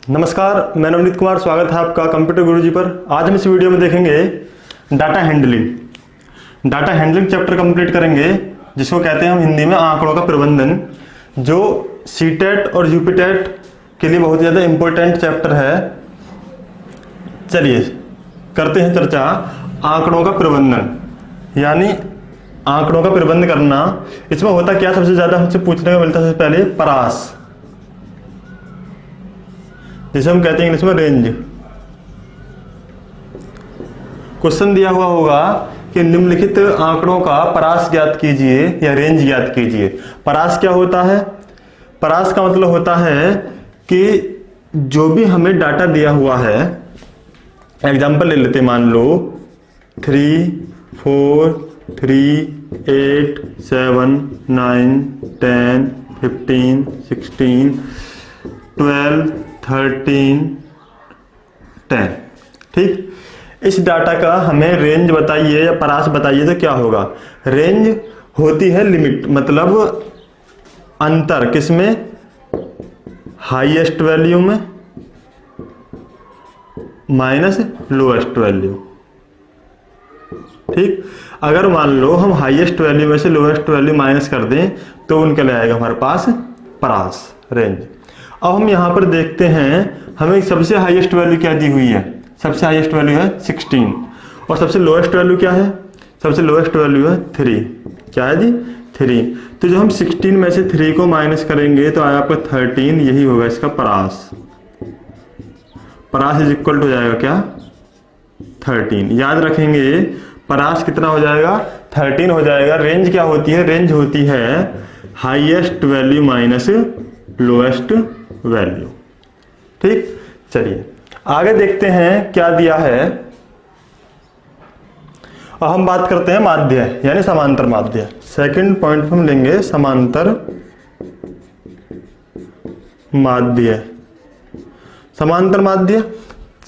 नमस्कार, मैं नवनीत कुमार। स्वागत है आपका कंप्यूटर गुरुजी पर। आज हम इस वीडियो में देखेंगे data handling. Data handling chapter complete करेंगे, जिसको कहते हैं हम हिंदी में आंकड़ों का प्रबंधन, जो सीटेट और यूपीटेट के लिए बहुत ज़्यादा इम्पोर्टेंट चैप्टर है। चलिए करते हैं चर्चा आंकड़ों का प्रबंधन, यानी आंकड़ों का प्रबंध करना। इसमें होता क्या, सबसे ज़्यादा हमसे पूछने को मिलता है सबसे पहले परास, जिसे हम कहते हैं इंग्लिश में रेंज। क्वेश्चन दिया हुआ होगा कि निम्नलिखित आंकड़ों का परास ज्ञात कीजिए या रेंज ज्ञात कीजिए। परास क्या होता है? परास का मतलब होता है कि जो भी हमें डाटा दिया हुआ है, एग्जांपल ले लेते, मान लो 3, 4, 3, 8, 7, 9, 10, 15, 16, 12, 13, 10। ठीक, इस डाटा का हमें रेंज बताइए या परास बताइए तो क्या होगा? रेंज होती है लिमिट, मतलब अंतर किसमें? हाईएस्ट वैल्यू में माइनस लोएस्ट वैल्यू। ठीक, अगर मान लो हम हाईएस्ट वैल्यू में से लोएस्ट वैल्यू माइनस कर दें तो उनके लिए आएगा हमारे पास परास, रेंज। अब हम यहां पर देखते हैं, हमें सबसे हाईएस्ट वैल्यू क्या दी हुई है? सबसे हाईएस्ट वैल्यू है 16 और सबसे लोएस्ट वैल्यू क्या है? सबसे लोएस्ट वैल्यू है 3। क्या है जी? 3। तो जो हम 16 में से 3 को माइनस करेंगे तो आया आपका 13, यही होगा इसका परास। परास इज इक्वल टू हो जाएगा क्या? 13। याद रखेंगे परास कितना हो जाएगा? 13 हो जाएगा। रेंज क्या होती है? रेंज होती है highest value minus lowest value. ठीक, चलिए आगे देखते हैं क्या दिया है। और हम बात करते हैं माध्य, यानी समांतर माध्य। सेकंड पॉइंट हम लेंगे समांतर माध्य। समांतर माध्य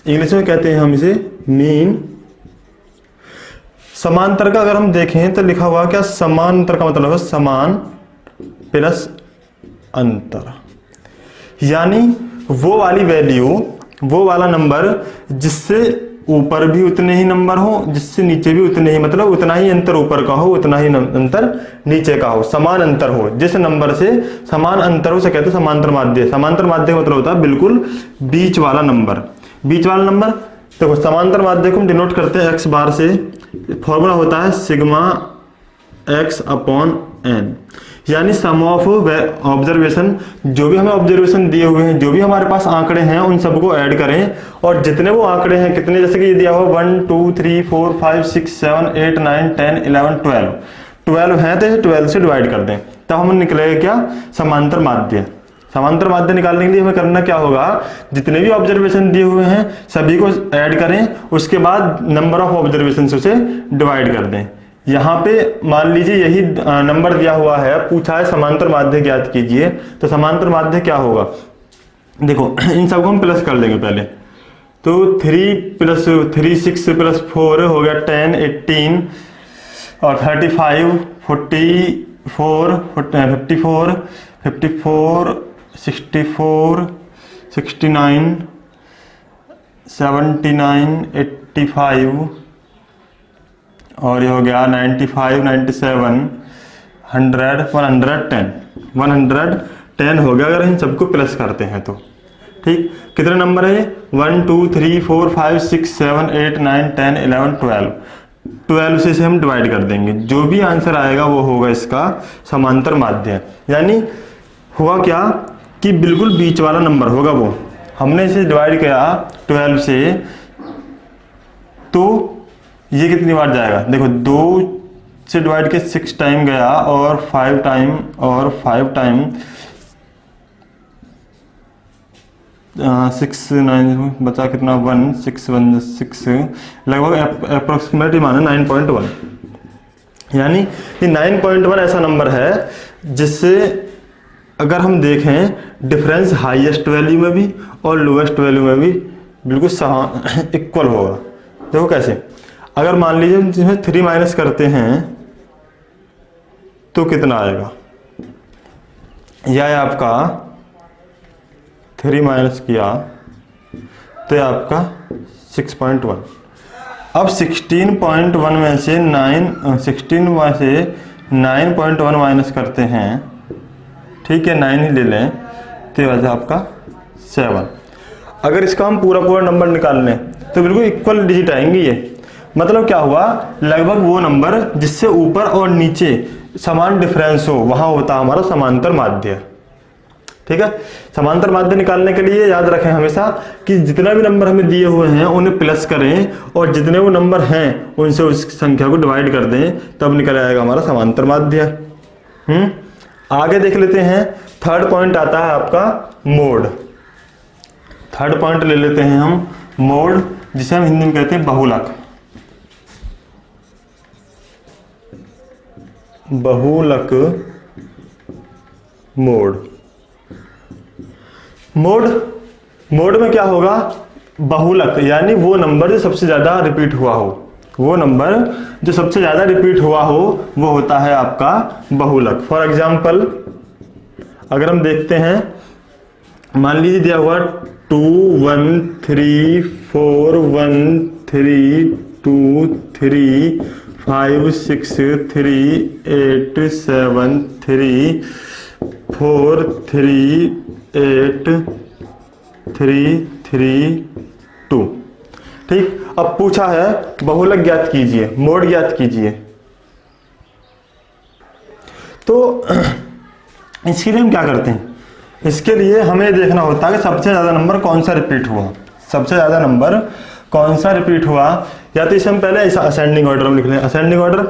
इंग्लिश में कहते हैं हम इसे मीन। समांतर का अगर हम देखें तो लिखा हुआ क्या? समांतर का मतलब है समान प्लस अंतर, यानी वो वाली वैल्यू, वो वाला नंबर जिससे ऊपर भी उतने ही नंबर हो, जिससे नीचे भी उतने ही, मतलब उतना ही अंतर ऊपर का हो, उतना ही अंतर नीचे का हो, समान अंतर हो। जिस नंबर से समान अंतर हो उसे कहते हैं समांतर माध्य। समांतर माध्य का मतलब होता है बिल्कुल बीच वाला नंबर। बीच वाला नंबर देखो, समांतर माध्य को हम डिनोट करते हैं एक्स बार से। फॉर्मूला होता है सिग्मा x अपॉन n, यानी सम ऑफ ऑब्जर्वेशन। जो भी हमें ऑब्जर्वेशन दिए हुए हैं, जो भी हमारे पास आंकड़े हैं, उन सबको ऐड करें और जितने वो आंकड़े हैं, कितने, जैसे कि ये दिया हुआ 1 2 3 4 5 6 7 8 9 10 11 12 है, तो 12 से डिवाइड कर दें, तब हम निकलेगा क्या? समांतर माध्य। समांतर माध्य निकालने के लिए हमें करना क्या होगा? जितने भी ऑब्जर्वेशन दिए हुए हैं सभी को ऐड करें, उसके बाद नंबर ऑफ ऑब्जर्वेशन से उसे डिवाइड कर दें। यहाँ पे मान लीजिए यही नंबर दिया हुआ है, पूछा है समांतर माध्य ज्ञात कीजिए, तो समांतर माध्य क्या होगा? देखो इन सबको हम प्लस कर लेंगे पहले। तो 3 + 3 6 + 4 हो गया 10 18 और 35 44 54 54 64 69 79 85 और ये हो गया 95 97 100 110 हो गया, अगर इन सबको प्लस करते हैं तो। ठीक, कितने नंबर है? 1 2 3 4 5 6 7 8 9 10 11 12 से इसे हम डिवाइड कर देंगे। जो भी आंसर आएगा वो होगा इसका समांतर माध्य। यानी हुआ क्या कि बिल्कुल बीच वाला नंबर होगा वो। हमने इसे डिवाइड किया 12 से, तो ये कितनी बार जाएगा? देखो 2 से डिवाइड के 6 टाइम गया और 5 टाइम और 5 टाइम 6 9 बचा कितना? 1 6 1 6, लगभग अप्रोक्सीमेटली माना 9.1। यानी ये 9.1 ऐसा नंबर है जिससे अगर हम देखें डिफरेंस हाईएस्ट वैल्यू में भी और लोएस्ट वैल्यू में भी बिल्कुल इक्वल होगा। देखो कैसे? अगर मान लीजिए जिसमें 3 माइनस करते हैं तो कितना आएगा? यह है आपका 3 माइनस किया तो ये आपका 6.1। अब 16.1 में से 9.1 माइनस करते हैं, ठीक है, 9 ही ले लें, तो ये वजह आपका 7। अगर इसका हम पूरा नंबर निकाल लें तो बिल्कुल इक्वल डिजिट आएंगे ये। मतलब क्या हुआ, लगभग वो नंबर जिससे ऊपर और नीचे समान डिफरेंस हो वहां होता हमारा समांतर माध्य। ठीक है, समांतर माध्य निकालने के लिए याद रखें हमेशा कि जितना भी नंबर हमें दिए हुए हैं उन्हें प्लस करें और जितने वो नंबर हैं उनसे उस संख्या को डिवाइड कर दें, तब निकल आएगा हमारा समांतर माध्य। आगे देख लेते हैं। थर्ड पॉइंट आता है आपका मोड। थर्ड पॉइंट ले लेते हैं हम मोड, जिसे हम हिंदी में कहते हैं बहुलक। बहुलक मोड। मोड में क्या होगा, बहुलक यानी वो नंबर जो सबसे ज्यादा रिपीट हुआ हो, वो नंबर जो सबसे ज्यादा रिपीट हुआ हो वो होता है आपका बहुलक। फॉर एग्जाम्पल अगर हम देखते हैं, मान लीजिए दिया हुआ 2 1 3 4 1 3 2 3 5 6 3 8 7 3 4 3 8 3 3 2। ठीक, अब पूछा है बहुलक ज्ञात कीजिए, मोड ज्ञात कीजिए। तो इसके लिए हम क्या करते हैं, इसके लिए हमें देखना होता है कि सबसे ज्यादा नंबर कौन सा रिपीट हुआ, सबसे ज्यादा नंबर कौन सा रिपीट हुआ। या तो इसे हम पहले असेंडिंग ऑर्डर में लिख लें, असेंडिंग ऑर्डर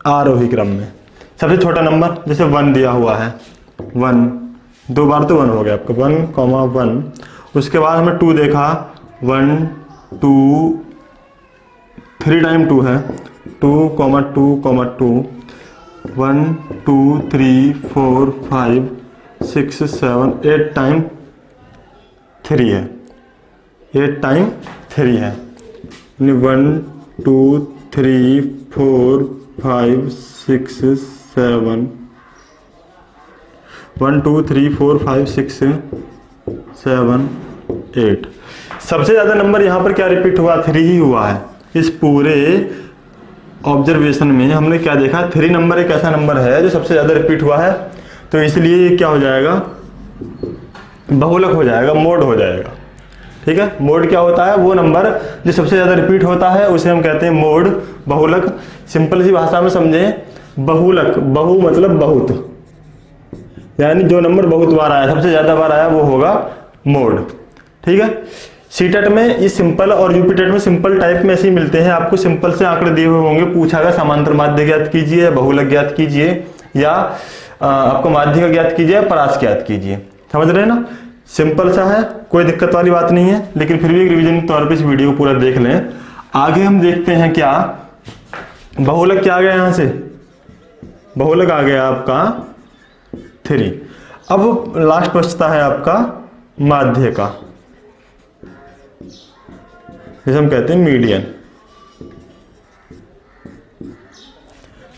आरोही क्रम में। सबसे छोटा नंबर जैसे 1 दिया हुआ है, 1 2 बार तो 1 हो गया आपका, 1,1। उसके बाद हमें 2 देखा, 1 2 3 टाइम 2 है, 2,2,2 1 2 3 4 5 6 7 8 टाइम 3 है, 8 टाइम 3 है। 1 2 3 4 5 6 7 1 2 3 4 5 6 7 8। सबसे ज्यादा नंबर यहाँ पर क्या रिपीट हुआ, 3 ही हुआ है। इस पूरे ऑब्जर्वेशन में हमने क्या देखा, 3 नंबर एक ऐसा नंबर है जो सबसे ज्यादा रिपीट हुआ है, तो इसलिए ये क्या हो जाएगा, बहुलक हो जाएगा, मोड हो जाएगा। ठीक है, मोड क्या होता है, वो नंबर जो सबसे ज्यादा रिपीट होता है उसे हम कहते हैं मोड, बहुलक। सिंपल सी भाषा में समझें, बहुलक, बहु मतलब बहुत, यानी जो नंबर बहुत बार आया, सबसे ज्यादा बार आया, वो होगा मोड। ठीक है, सीटेट में ये सिंपल और यूपीटेट में सिंपल टाइप में ऐसे ही मिलते हैं। आपको सिंपल से आंकड़े दिए हुए होंगे, पूछा गया समांतर माध्य ज्ञात कीजिए, बहुलक ज्ञात कीजिए, या आपको माध्य का ज्ञात कीजिए, परास ज्ञात कीजिए। समझ रहे हैं ना, सिंपल सा है, कोई दिक्कत वाली बात नहीं है, लेकिन फिर भी एक रिवीजन के तौर पे इस वीडियो को पूरा देख लें। आगे हम देखते हैं क्या, बहुलक क्या आ गया, यहां से बहुलक आ गया आपका 3। अब लास्ट बचता है आपका माध्य का, जिसे हम कहते हैं मीडियन।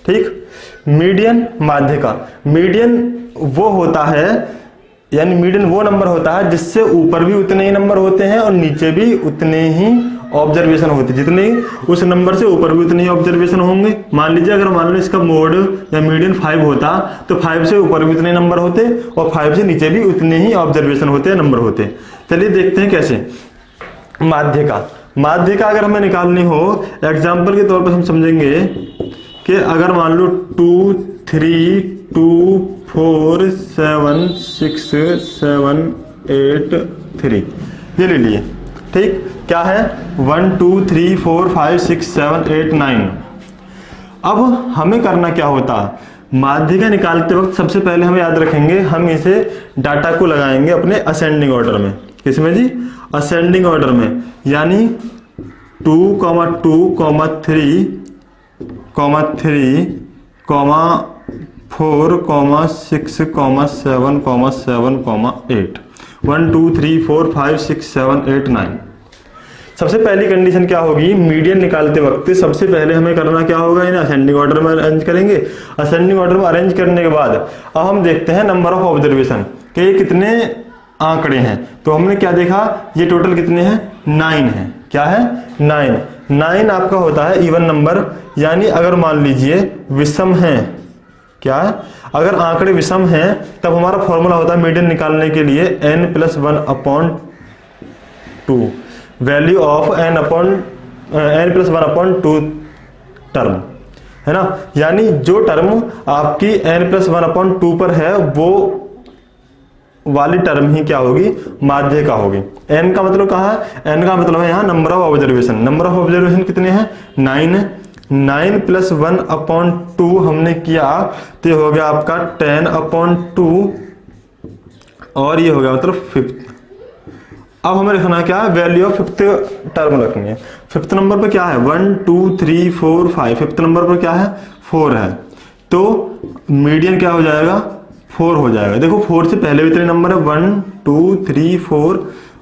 ठीक, मीडियन माध्य का, मीडियन वो होता है, यानी मीडियन वो नंबर होता है जिससे ऊपर भी उतने ही नंबर होते हैं और नीचे भी उतने ही ऑब्जर्वेशन होते हैं, जितने उस नंबर से ऊपर भी उतने ही ऑब्जर्वेशन होंगे। मान लीजिए अगर मान लो इसका मोड या मीडियन 5 होता तो 5 से ऊपर भी उतने नंबर होते और 5 से नीचे भी उतने ही ऑब्जर्वेशन होते हैं, नंबर होते। चलिए देखते हैं कैसे। माध्य का अगर हमें निकालनी हो, एग्जाम्पल के तौर पर हम समझेंगे कि अगर मान लो 2 3 2 4 7 6 7 8 3 ये ले लिए। ठीक, क्या है 1 2 3 4 5 6 7 8 9। अब हमें करना क्या होता, माध्य का निकालते वक्त सबसे पहले हम याद रखेंगे, हम इसे डाटा को लगाएंगे अपने असेंडिंग ऑर्डर में। किसमें जी, असेंडिंग ऑर्डर में, यानी 2, 2, 3, 3, 4, 6, 7, 7, 8। 1 2 3 4 5 6 7 8 9। सबसे पहली कंडीशन क्या होगी, मीडियन निकालते वक्त सबसे पहले हमें करना क्या होगा, इन्हें असेंडिंग ऑर्डर में अरेंज करेंगे। असेंडिंग ऑर्डर में अरेंज करने के बाद अब हम देखते हैं नंबर ऑफ ऑब्जर्वेशन कि ये कितने आंकड़े हैं। तो हमने क्या देखा, ये टोटल कितने हैं, 9 है। क्या है, 9 आपका होता है इवन नंबर। यानी अगर मान लीजिए विषम है, क्या है, अगर आंकड़े विषम हैं तब हमारा फॉर्मूला होता है मीडियन निकालने के लिए n+1/2 value of n+1/2 term, है ना। यानी जो टर्म आपकी n+1/2 पर है वो वाली टर्म ही क्या होगी, माध्य का होगी। n का मतलब कहा है, n का मतलब है यहाँ number of observation. Number of observation कितने हैं, 9 + 1/2 हमने किया तो ये हो गया आपका 10/2 और ये हो गया मतलब 5th। अब हमें लिखना क्या है, वैल्यू ऑफ 5th टर्म रखनी है। 5th नंबर पर क्या है, 1 2 3 4 5। 5th नंबर पर क्या है, 4 है। तो मीडियन क्या हो जाएगा, 4 हो जाएगा। देखो 4 से पहले भी इतने नंबर है, 1 2 3 4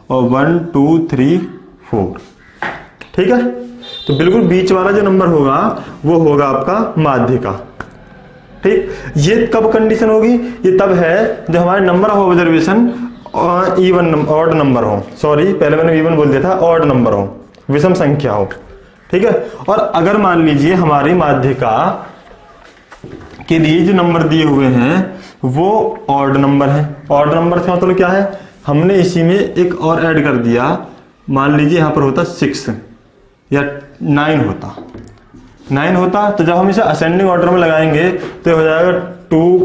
और 1 2 3 4, ठीक है। तो बिल्कुल बीच वाला जो नंबर होगा वो होगा आपका माध्य का, ठीक। ये कब कंडीशन होगी, ये तब है जब हमारे number of observation even odd number हो, सॉरी पहले मैंने इवन बोल दिया था, ऑड नंबर हो, विषम संख्या हो, ठीक है। और अगर मान लीजिए हमारी माध्यिका के लिए जो नंबर दिए हुए हैं वो ऑड नंबर है। ऑड नंबर से मतलब क्या है, हमने इसी में एक और ऐड कर दिया। मान लीजिए यहां पर होता 6 या 9 होता, 9 होता, तो जब हम इसे असेंडिंग ऑर्डर में लगाएंगे तो हो जाएगा 2,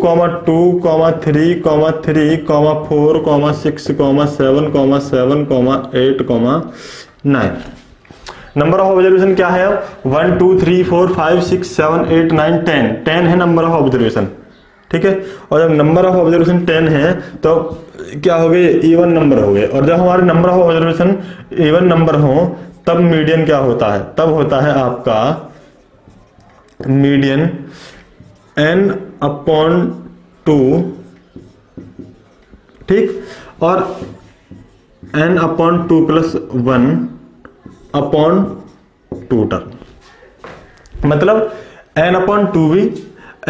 2, 3, 3, 4, 6, 7, 7, 8, 9। नंबर ऑफ ऑब्जर्वेशन क्या है, 1 2 3 4 5 6 7 8 9 10 है नंबर ऑफ ऑब्जर्वेशन, ठीक है। और जब नंबर ऑफ ऑब्जर्वेशन 10 है तो क्या हो गए, इवन नंबर हो गए। और जब हमारे number of observation even number हो तब मीडियन क्या होता है, तब होता है आपका मीडियन n/2, ठीक। और n/2 + 1/2 टर्म, मतलब n/2 भी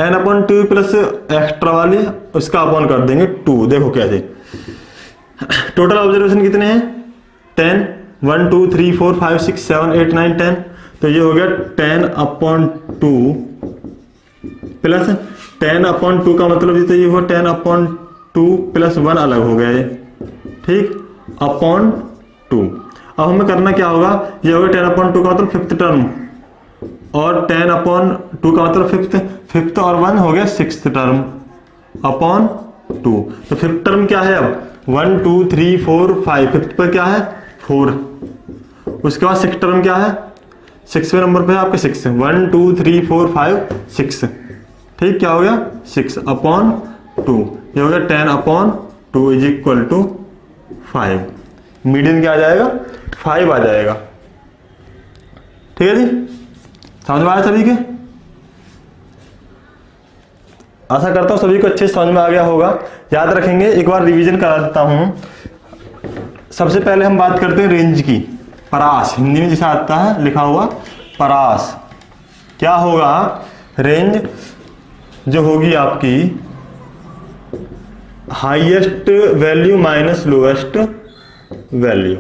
n/2 प्लस एक्स्ट्रा वाली उसका अपॉन कर देंगे 2। देखो कैसे, टोटल ऑब्जर्वेशन कितने हैं, 10, 1 2 3 4 5 6 7 8 9 10। तो ये हो गया 10/2 प्लस 10/2 का मतलब ये तो ये हुआ 10/2 + 1 अलग हो गया ये, ठीक, /2। अब हमें करना क्या होगा, ये होगा 10/2 का मतलब 5th टर्म और 10/2 का मतलब 5th और 1 हो गया 6th टर्म /2। तो 5th टर्म क्या है, अब 1 2 3 4 5, 5th पर क्या है 4। उसके बाद 6th टर्म क्या है, 6वें नंबर पे है आपके 6, 1 2 3 4 5 6, ठीक। क्या हो गया 6/2, ये हो गया 10/2 = 5। मीडियन क्या आ जाएगा, 5 आ जाएगा, ठीक है जी। समझ में आया सभी के, आशा करता हूं सभी को अच्छे समझ में आ गया होगा। याद रखेंगे, एक बार रिवीजन करा देता हूं। सबसे पहले हम बात करते हैं रेंज की। परास, हिंदी में जिसे आता है लिखा हुआ परास, क्या होगा, रेंज जो होगी आपकी highest value minus lowest value,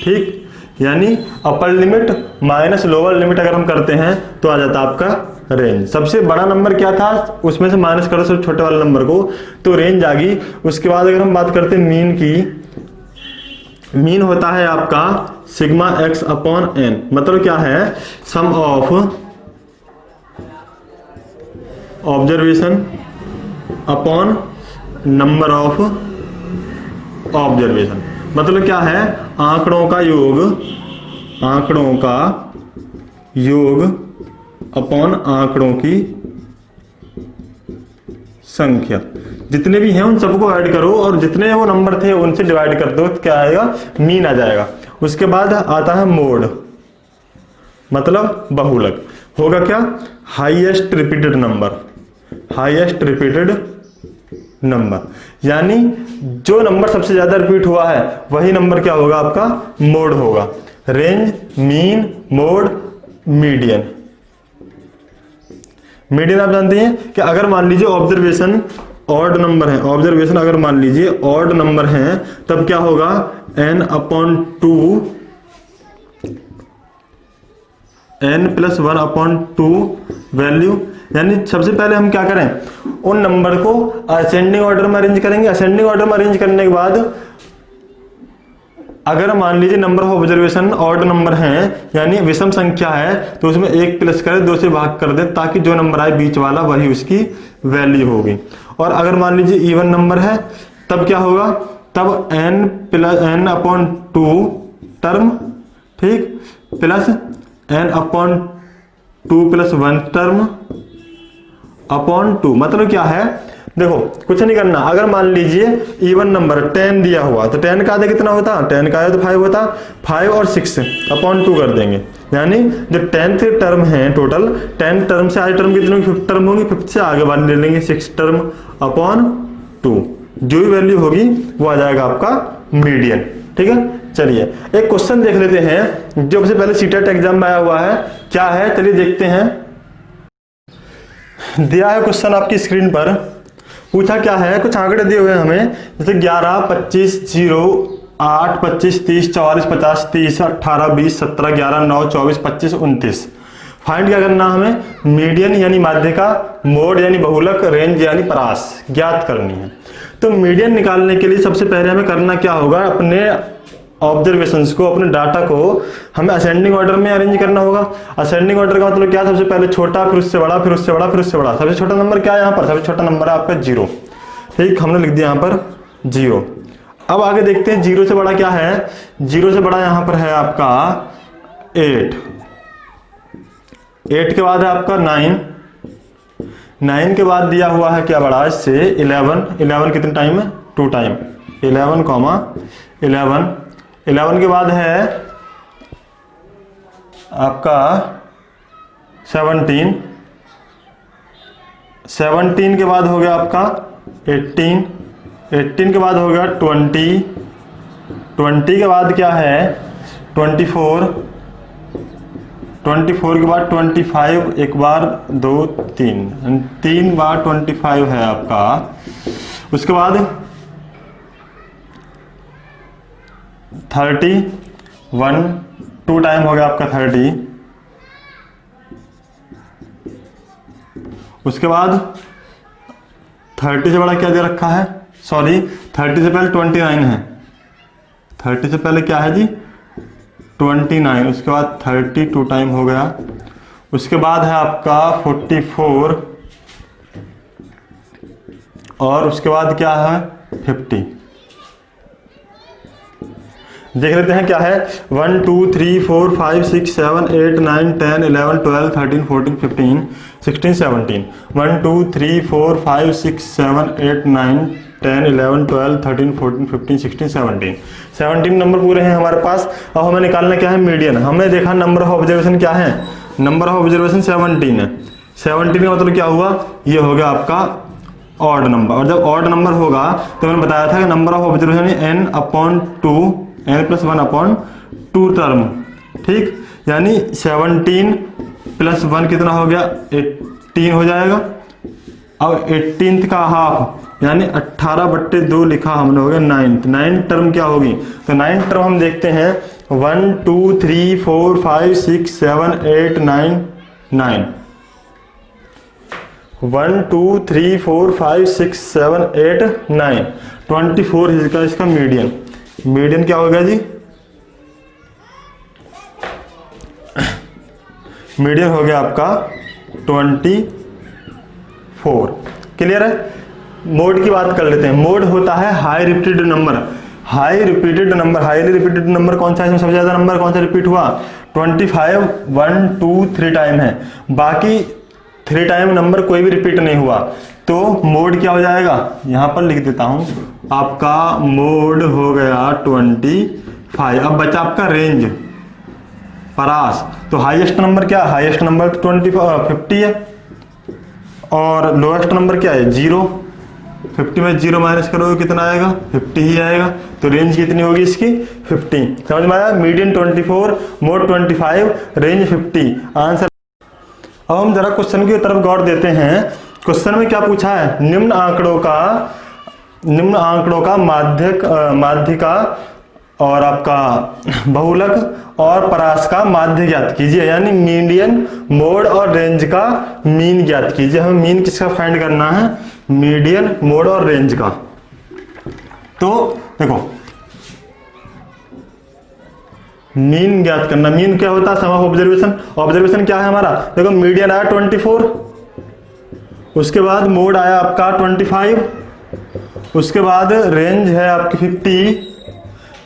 ठीक। यानी upper limit minus lower limit अगर हम करते हैं तो आ जाता है आपका रेंज। सबसे बड़ा नंबर क्या था, उसमें से माइनस करो सबसे छोटे वाले नंबर को, तो रेंज आ गई। उसके बाद अगर हम बात करते हैं मीन की, मीन होता है आपका σx/n, मतलब क्या है, sum of observation upon number of observation. मतलब क्या है, आंकड़ों का योग अपॉन आंकड़ों की संख्या। जितने भी हैं उन सबको ऐड करो और जितने वो नंबर थे उनसे डिवाइड कर दो, क्या आएगा, मीन आ जाएगा। उसके बाद आता है मोड, मतलब बहुलक। होगा क्या, highest repeated number, highest repeated number, यानी जो नंबर सबसे ज्यादा रिपीट हुआ है वही नंबर क्या होगा, आपका मोड होगा। Range, mean, mode, median. Median आप जानते हैं कि अगर मान लीजिए ऑड नंबर है, ऑब्जर्वेशन अगर मान लीजिए ऑड नंबर है तब क्या होगा, n/2 n+1/2 वैल्यू। यानी सबसे पहले हम क्या करें, उन नंबर को असेंडिंग ऑर्डर में अरेंज करेंगे। असेंडिंग ऑर्डर में अरेंज करने के बाद अगर मान लीजिए number of observation odd number हैं यानी विषम संख्या है तो उसमें 1 प्लस करें, 2 से भाग कर दे ताकि जो नंबर आए बीच वाला वही उसकी वैल्यू होगी। और अगर मान लीजिए इवन नंबर है तब क्या होगा, तब n/2 टर्म, ठीक, प्लस n/2 + 1 टर्म अपॉन 2। मतलब क्या है, देखो कुछ नहीं करना। अगर मान लीजिए इवन नंबर 10 दिया हुआ तो 10 का आधा कितना होता, 10 का आधा तो 5 होता, 5 और 6 अपॉन 2 कर देंगे। यानी जो 10th टर्म है टोटल 10 टर्म से आगे टर्म कितनी 5 टर्म होगी, 5 से आगे वाले ले लेंगे 6 टर्म अपॉन 2। जो भी वैल्यू होगी वो आ जाएगा आपका मीडियन। ठीक है, चलिए एक क्वेश्चन देख लेते हैं जो सबसे पहले सीटेट एग्जाम में आया हुआ है। क्या है चलिए देखते हैं। दिया है क्वेश्चन आपकी स्क्रीन पर, पूछा क्या है, कुछ आंकड़े दिए हुए हैं हमें, जैसे 11, 25, 0, 8, 25, 30, 44, 50, 30, 18, 20, 17, 11, 9, 24, 25, 29। फाइंड क्या करना हमें, मीडियन यानी माध्यिका, मोड यानी बहुलक, रेंज यानी परास ज्ञात करनी है। तो मीडियन निकालने के लिए सबसे पहले हमें करना क्या होगा, अपने ऑब्जर्वेशंस को, अपने डाटा को हमें असेंडिंग ऑर्डर में अरेंज करना होगा। असेंडिंग ऑर्डर का मतलब क्या, सबसे पहले छोटा, फिर उससे बड़ा, फिर उससे बड़ा, फिर उससे बड़ा। सबसे छोटा नंबर क्या है यहाँ पर, सबसे छोटा नंबर है आपका 0। ठीक, हमने लिख दिया यहाँ पर 0। अब आगे देखते हैं 0 से बड़ा क्या है। 0 से बड़ा यहाँ पर है आपका 8, 8 के बाद है आपका 9, 9 के बाद दिया हुआ है क्या बड़ा इससे 11, 11 कितने टाइम है 2 टाइम, 11, 11 के बाद है आपका 17, 17 के बाद हो गया आपका 18, 18 के बाद हो गया 20, 20 के बाद क्या है 24, 24 के बाद 25, एक बार 2 3, 3 बार 25 है आपका। उसके बाद 30, 1 2 टाइम हो गया आपका 30। उसके बाद 30 से बड़ा क्या दे रखा है, सॉरी 30 से पहले 29 है, 30 से पहले क्या है जी 29। उसके बाद 32 टाइम हो गया। उसके बाद है आपका 44 और उसके बाद क्या है 50। देख लेते हैं क्या है 1 2 3 4 5 6 7 8 9 10 11 12 13 14 15 16 17। 1 2 3 4 5 6 7 8 9 10 11 12 13 14 15 16 17। 17 नंबर पूरे हैं हमारे पास। अब हमें निकालना क्या है मीडियन। हमने देखा नंबर ऑफ ऑब्जर्वेशन क्या है, नंबर ऑफ ऑब्जर्वेशन 17 है। 17 का मतलब क्या हुआ, ये हो गया आपका ऑड नंबर। और जब ऑड नंबर होगा तो मैंने बताया था कि number of observation n/2 n+1/2 term. ठीक, यानी 17 + 1 कितना हो गया 18 हो जाएगा। अब 18th का हाफ यानी 18/2 लिखा हमने, हो गया 9 टर्म क्या होगी। तो 9 टर्म हम देखते हैं 1 2 3 4 5 6 7 8 9 9 1 2 3 4 5 6 7 8 9 24 इसका मीडियन। मीडियन क्या हो गया जी, मीडियन हो गया आपका 24। क्लियर है। मोड की बात कर लेते हैं। मोड होता है high repeated number. High repeated number, highly repeated number कौन सा है, इसमें सबसे ज्यादा नंबर कौन सा रिपीट हुआ 25, 1 2 3 टाइम है, बाकी 3 टाइम नंबर कोई भी रिपीट नहीं हुआ। तो मोड क्या हो जाएगा, यहां पर लिख देता हूं, आपका मोड हो गया 25। अब बचा आपका रेंज परास। तो हाईएस्ट नंबर क्या, हाईएस्ट नंबर तो 50 है और लोएस्ट नंबर क्या है 0। 50 में 0 माइनस करोगे कितना आएगा 50 ही आएगा। तो रेंज कितनी होगी इसकी 50। समझ में आया। Median 24, mode 25, range 50, answer. अब हम जरा क्वेश्चन की तरफ गौर देते हैं क्वेश्चन में क्या पूछा है, निम्न आंकड़ों का माध्यिका और आपका बहुलक और परास का माध्य ज्ञात कीजिए, यानी मीडियन, मोड और रेंज का मीन ज्ञात कीजिए। हमें मीन किसका फाइंड करना है, मीडियन, मोड और रेंज का। तो देखो मीन ज्ञात करना, मीन क्या होता है, सम ऑफ ऑब्जर्वेशन। ऑब्जर्वेशन क्या है हमारा, देखो मीडियन आया 24, उसके बाद मोड आया आपका 25, उसके बाद रेंज है आपकी 50।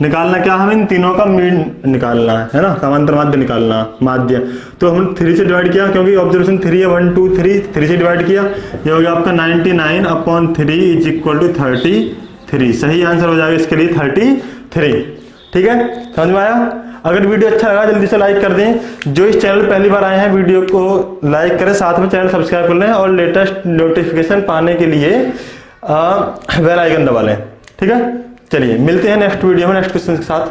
निकालना क्या, हमें इन तीनों का मीन निकालना है ना, समांतर माध्य निकालना, माध्य। तो हम 3 से डिवाइड किया, क्योंकि ऑब्जर्वेशन 3 है, 1 2 3 से डिवाइड किया, ये हो गया आपका 99/3 इज इक्वल टू 33। सही आंसर हो जाएगा इसके लिए 33। ठीक है, समझ में आया। अगर वीडियो अच्छा लगा जल्दी से लाइक कर दें। जो इस चैनल पहली बार आए हैं वीडियो को लाइक करें, साथ में चैनल सब्सक्राइब कर लें और लेटेस्ट नोटिफिकेशन पाने के लिए बेल आइकन दबा लें। ठीक है, चलिए मिलते हैं नेक्स्ट वीडियो में नेक्स्ट क्वेश्चन के साथ।